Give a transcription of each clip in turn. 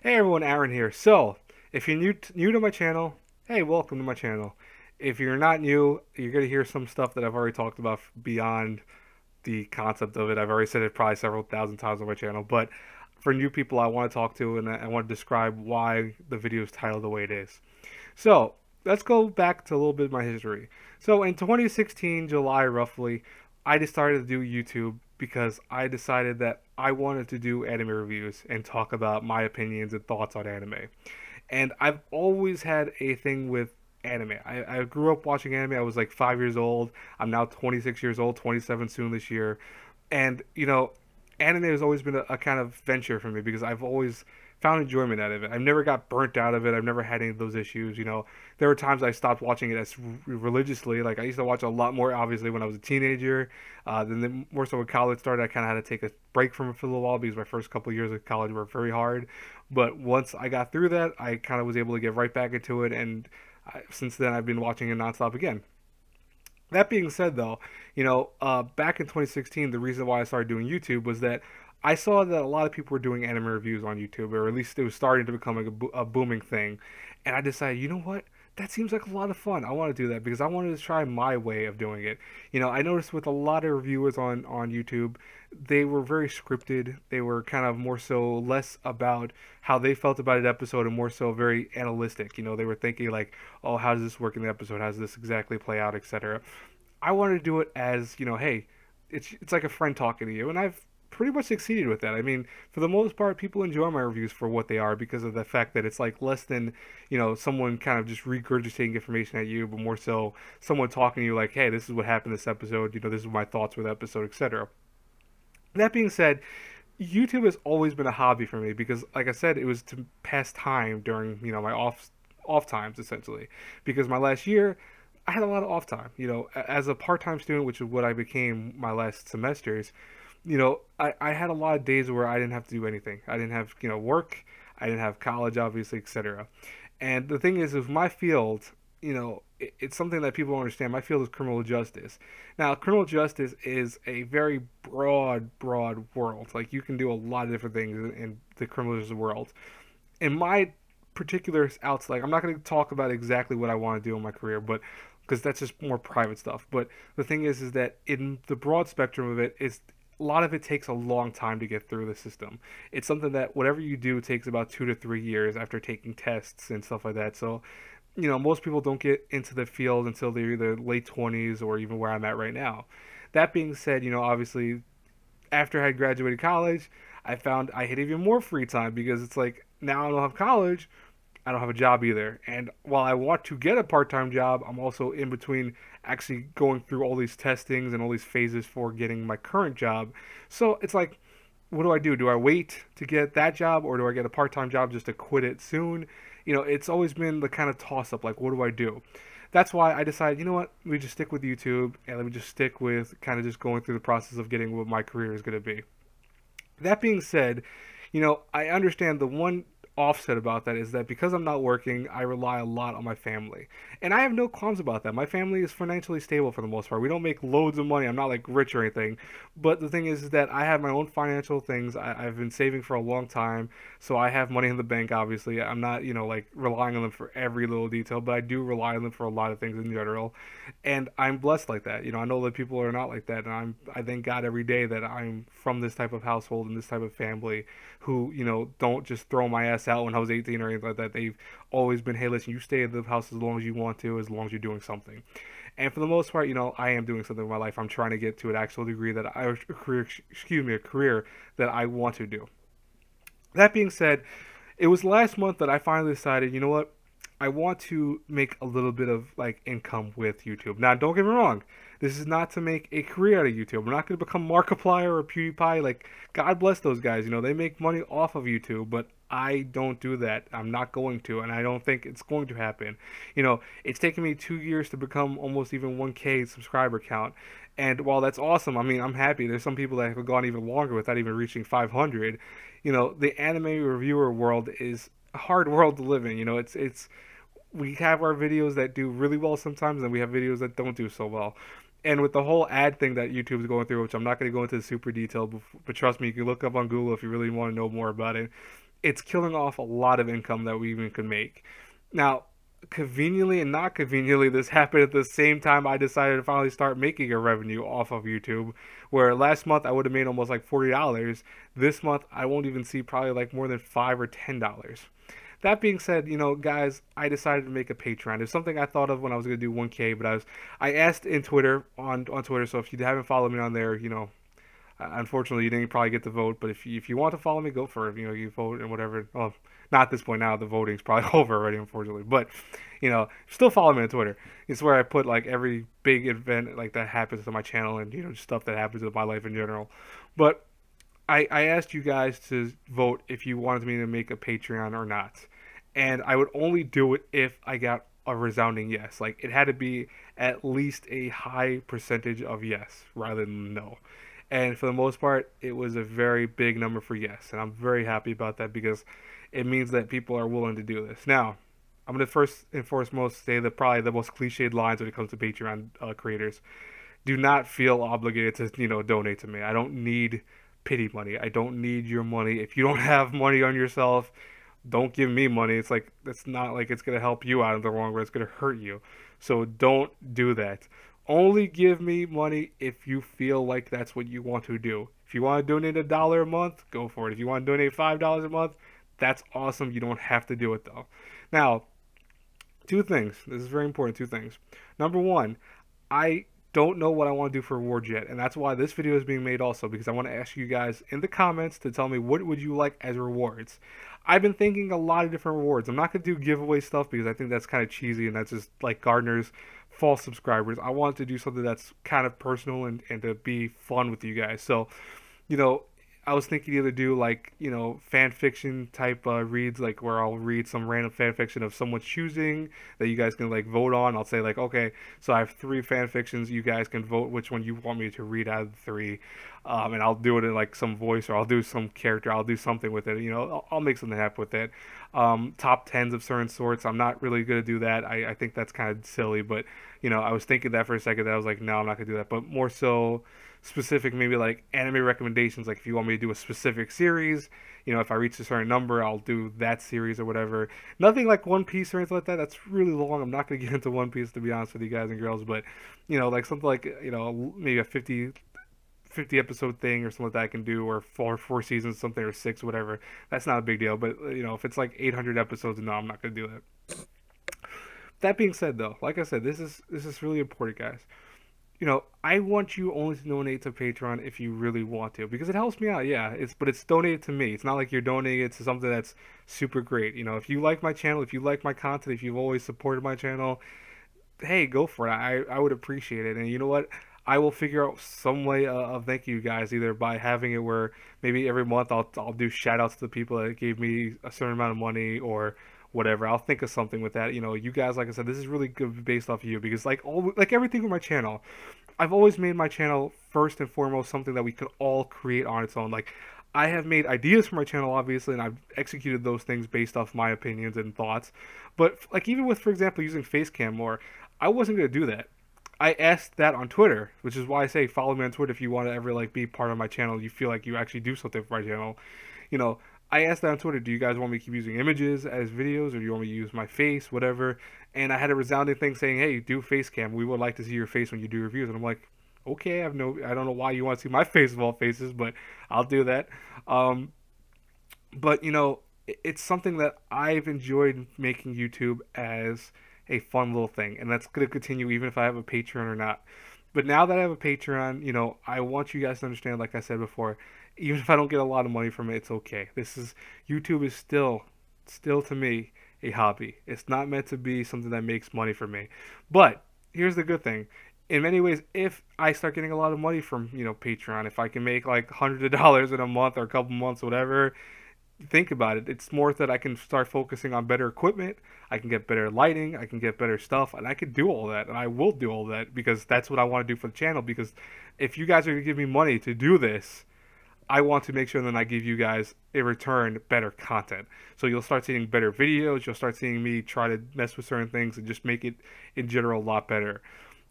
Hey everyone, Aaron here. So, if you're new to my channel, hey, welcome to my channel. If you're not new, you're gonna hear some stuff that I've already talked about beyond the concept of it. I've already said it probably several thousand times on my channel, but for new people, I want to talk to and I want to describe why the video is titled the way it is. So, let's go back to a little bit of my history. So, in 2016, July roughly, I just started to do YouTube because I decided that I wanted to do anime reviews and talk about my opinions and thoughts on anime. And I've always had a thing with anime. I grew up watching anime. I was like 5 years old. I'm now 26 years old, 27 soon this year. And, anime has always been a kind of venture for me because I've always found enjoyment out of it. I've never got burnt out of it. I've never had any of those issues. There were times I stopped watching it as religiously. Like I used to watch a lot more, obviously, when I was a teenager. Then more so when college started, I kind of had to take a break from it for a little while because my first couple of years of college were very hard. But once I got through that, I kind of was able to get right back into it, and since then I've been watching it nonstop again. That being said, though, back in 2016, the reason why I started doing YouTube was that I saw that a lot of people were doing anime reviews on YouTube, or at least it was starting to become like a booming thing. And I decided, you know what? That seems like a lot of fun. I want to do that because I wanted to try my way of doing it. I noticed with a lot of reviewers on YouTube, they were very scripted. They were kind of more so less about how they felt about an episode and more so very analytic. They were thinking like, oh, how does this work in the episode? How does this exactly play out, etc. I wanted to do it as, hey, it's like a friend talking to you, and I've pretty much succeeded with that. I mean, for the most part, people enjoy my reviews for what they are because of the fact that it's like less than, someone kind of just regurgitating information at you, but more so someone talking to you like, hey, this is what happened this episode, this is my thoughts with the episode, etc. That being said, YouTube has always been a hobby for me because, like I said, it was to pass time during, my off times essentially. Because my last year, I had a lot of off time. As a part time student, which is what I became my last semesters, I had a lot of days where I didn't have to do anything. I didn't have, work. I didn't have college, obviously, etc. And the thing is, with my field, it's something that people don't understand. My field is criminal justice. Now, criminal justice is a very broad world. Like, you can do a lot of different things in the criminal justice world. In my particular outside, I'm not going to talk about exactly what I want to do in my career, but because that's just more private stuff. But the thing is that in the broad spectrum of it, is a lot of it takes a long time to get through the system. It's something that whatever you do takes about 2 to 3 years after taking tests and stuff like that. So, most people don't get into the field until they're either late 20s or even where I'm at right now. That being said, obviously, after I had graduated college, I found I had even more free time because it's like now I don't have college, I don't have a job either. And while I want to get a part time job, I'm also in between actually going through all these testings and all these phases for getting my current job. So it's like, what do I do? Do I wait to get that job or do I get a part time job just to quit it soon? It's always been the kind of toss up like, what do I do? That's why I decided, let me just stick with YouTube and let me just stick with kind of just going through the process of getting what my career is going to be. That being said, I understand the one offset about that is that because I'm not working, I rely a lot on my family. And I have no qualms about that. My family is financially stable for the most part. We don't make loads of money. I'm not like rich or anything. But the thing is that I have my own financial things. I've been saving for a long time. So I have money in the bank, obviously. I'm not, like relying on them for every little detail, but I do rely on them for a lot of things in general. And I'm blessed like that. I know that people are not like that. And I thank God every day that I'm from this type of household and this type of family who, don't just throw my ass out when I was 18 or anything like that. They've always been, hey, listen, you stay at the house as long as you want to, as long as you're doing something. And for the most part, I am doing something in my life. I'm trying to get to an actual degree that a career that I want to do. That being said, it was last month that I finally decided, you know what? I want to make a little bit of like income with YouTube. Now, don't get me wrong. This is not to make a career out of YouTube. I'm not going to become Markiplier or PewDiePie. Like, God bless those guys. They make money off of YouTube, but I don't do that. I'm not going to, and I don't think it's going to happen. It's taken me 2 years to become almost even 1K subscriber count. And while that's awesome, I mean, I'm happy. There's some people that have gone even longer without even reaching 500. The anime reviewer world is a hard world to live in. It's we have our videos that do really well sometimes, and we have videos that don't do so well. And with the whole ad thing that YouTube is going through, which I'm not going to go into super detail, but trust me, you can look up on Google if you really want to know more about it. it's killing off a lot of income that we even could make. Now, conveniently and not conveniently, this happened at the same time I decided to finally start making a revenue off of YouTube. Where last month I would have made almost like $40. This month I won't even see probably like more than $5 or $10. That being said, guys, I decided to make a Patreon. It's something I thought of when I was gonna do 1K, but I asked in Twitter on Twitter. So if you haven't followed me on there, unfortunately, you didn't probably get to vote, but if you want to follow me, go for it. You vote and whatever. Well, not at this point now. The voting's probably over already, unfortunately. But still follow me on Twitter. It's where I put like every big event like that happens to my channel and just stuff that happens in my life in general. But I asked you guys to vote if you wanted me to make a Patreon or not, and I would only do it if I got a resounding yes. Like it had to be at least a high percentage of yes rather than no. And for the most part, it was a very big number for yes. And I'm very happy about that because it means that people are willing to do this. Now, I'm going to first and foremost say that probably the most cliched lines when it comes to Patreon creators. Do not feel obligated to, donate to me. I don't need pity money. I don't need your money. If you don't have money on yourself, don't give me money. It's not like it's going to help you out in the long run. It's going to hurt you. So don't do that. Only give me money if you feel like that's what you want to do. If you want to donate $1 a month, go for it. If you want to donate $5 a month, that's awesome. You don't have to do it though. Now, two things. This is very important. Two things. Number one, I don't know what I want to do for rewards yet, and that's why this video is being made also, because I want to ask you guys in the comments to tell me what would you like as rewards. I've been thinking a lot of different rewards. I'm not going to do giveaway stuff because I think that's kind of cheesy and that's just like Gardner's false subscribers. I want to do something that's kind of personal and to be fun with you guys. So, I was thinking either do like, fan fiction type reads, like where I'll read some random fan fiction of someone's choosing that you guys can like vote on. I'll say like, okay, so I have 3 fan fictions. You guys can vote which one you want me to read out of the 3. And I'll do it in like some voice or I'll do some character. I'll do something with it. I'll make something happen with it. Top 10s of certain sorts. I'm not really going to do that. I think that's kind of silly, but I was thinking that for a second. That I was like, no, I'm not going to do that. But more so specific, maybe like anime recommendations. Like if you want me to do a specific series, if I reach a certain number, I'll do that series or whatever. Nothing like One Piece or anything like that. That's really long. I'm not going to get into One Piece, to be honest with you guys and girls. But like something like maybe a 50 episode thing or something like that I can do, or four seasons, something, or 6, whatever. That's not a big deal. But if it's like 800 episodes, no, I'm not going to do that. That being said, though, like I said, this is really important, guys. I want you only to donate to Patreon if you really want to, because it helps me out. Yeah, but it's donated to me. It's not like you're donating it to something that's super great. If you like my channel, if you like my content, if you've always supported my channel, hey, go for it. I would appreciate it. And you know what? I will figure out some way of thanking you guys, either by having it where maybe every month I'll do shout outs to the people that gave me a certain amount of money or whatever. I'll think of something with that. You guys, like I said, this is really good based off of you, because like everything with my channel, I've always made my channel first and foremost something that we could all create on its own. Like I have made ideas for my channel, obviously, and I've executed those things based off my opinions and thoughts. But like even with, for example, using Facecam more, I wasn't going to do that. I asked that on Twitter, which is why I say follow me on Twitter if you want to ever like be part of my channel. You feel like you actually do something for my channel. I asked that on Twitter. Do you guys want me to keep using images as videos, or do you want me to use my face, whatever? And I had a resounding thing saying, "Hey, do face cam. We would like to see your face when you do reviews." And I'm like, "Okay, I don't know why you want to see my face of all faces, but I'll do that." But it's something that I've enjoyed making YouTube as a fun little thing, and that's going to continue even if I have a Patreon or not. But now that I have a Patreon, I want you guys to understand, like I said before, even if I don't get a lot of money from it, it's okay. YouTube is still to me a hobby. It's not meant to be something that makes money for me. But here's the good thing. In many ways, if I start getting a lot of money from, Patreon, if I can make like hundreds of dollars in a month or a couple months, whatever, think about it. It's more that I can start focusing on better equipment. I can get better lighting. I can get better stuff, and I can do all that, and I will do all that because that's what I want to do for the channel. Because if you guys are going to give me money to do this, I want to make sure that I give you guys in return better content. So you'll start seeing better videos. You'll start seeing me try to mess with certain things and just make it in general a lot better.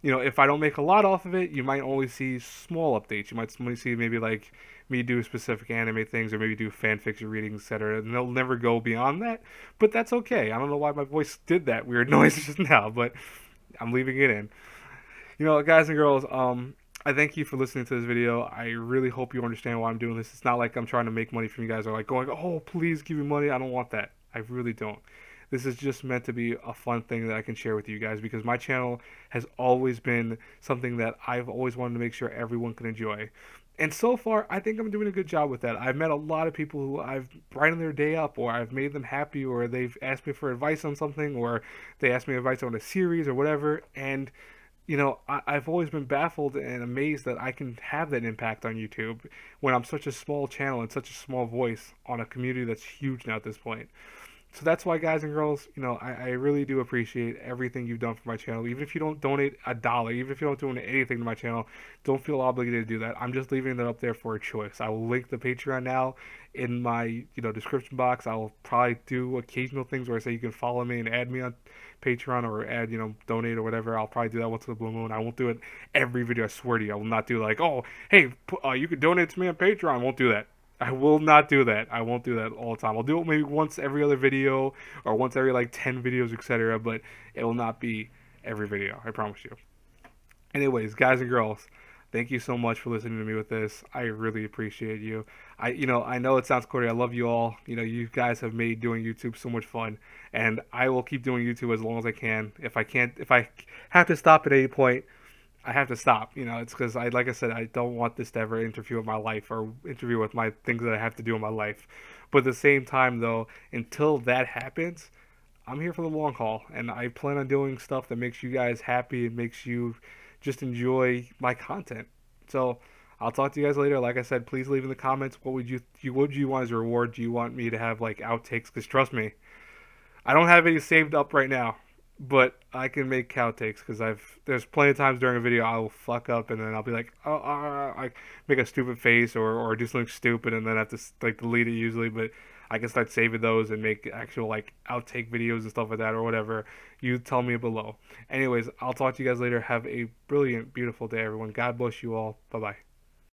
if I don't make a lot off of it, you might only see small updates. You might only see maybe like me do specific anime things or maybe do fan fiction readings, etc. And they'll never go beyond that, but that's okay. I don't know why my voice did that weird noise just now, but I'm leaving it in. Guys and girls, I thank you for listening to this video. I really hope you understand why I'm doing this. It's not like I'm trying to make money from you guys or like going, oh, please give me money. I don't want that. I really don't. This is just meant to be a fun thing that I can share with you guys because my channel has always been something that I've always wanted to make sure everyone can enjoy. And so far, I think I'm doing a good job with that. I've met a lot of people who I've brightened their day up, or I've made them happy, or they've asked me for advice on something, or they asked me advice on a series or whatever. And I've always been baffled and amazed that I can have that impact on YouTube when I'm such a small channel and such a small voice on a community that's huge now at this point. So that's why, guys and girls, I really do appreciate everything you've done for my channel. Even if you don't donate a dollar, even if you don't donate anything to my channel, don't feel obligated to do that. I'm just leaving that up there for a choice. I will link the Patreon now in my description box. I will probably do occasional things where I say you can follow me and add me on Patreon or add donate or whatever. I'll probably do that once in a blue moon. I won't do it every video. I swear to you, I will not do like, oh, hey, you can donate to me on Patreon. I won't do that. I will not do that. I won't do that all the time. I'll do it maybe once every other video or once every like 10 videos, etc. But it will not be every video. I promise you. Anyways, guys and girls, thank you so much for listening to me with this. I really appreciate you. I know it sounds corny. I love you all. You guys have made doing YouTube so much fun, and I will keep doing YouTube as long as I can. If I have to stop at any point, I have to stop. It's because like I said, I don't want this to ever interfere with my life or interfere with my things that I have to do in my life. But at the same time, though, until that happens, I'm here for the long haul, and I plan on doing stuff that makes you guys happy and makes you just enjoy my content. So I'll talk to you guys later. Like I said, please leave in the comments what would you want as a reward. Do you want me to have like outtakes? Because trust me, I don't have any saved up right now. But I can make cow takes because there's plenty of times during a video I'll fuck up and then I'll be like, oh, I make a stupid face or do something stupid and then I have to like delete it usually. But I can start saving those and make actual like outtake videos and stuff like that or whatever. You tell me below. Anyways, I'll talk to you guys later. Have a brilliant, beautiful day, everyone. God bless you all. Bye bye.